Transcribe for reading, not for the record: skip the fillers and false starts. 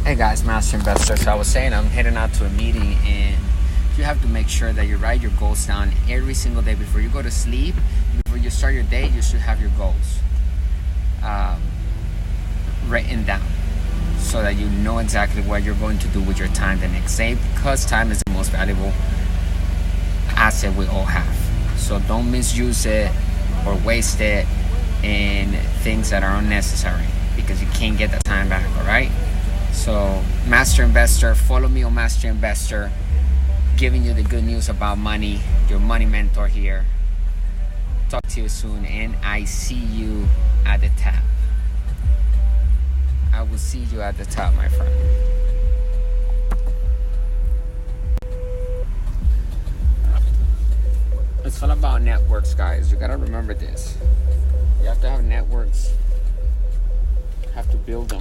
Hey guys, Master Investor. So I was saying I'm heading out to a meeting, and you have to make sure that you write your goals down every single day before you go to sleep. Before you start your day, you should have your goals written down so that you know exactly what you're going to do with your time the next day, because time is the most valuable asset we all have. So don't misuse it or waste it in things that are unnecessary, because you can't get that time back. All right. So Master Investor, follow me on Master Investor, giving you the good news about money, your money mentor here. Talk to you soon, and I see you at the top. I will see you at the top, my friend. It's all about networks, guys. You gotta remember this. You have to have networks. You have to build them.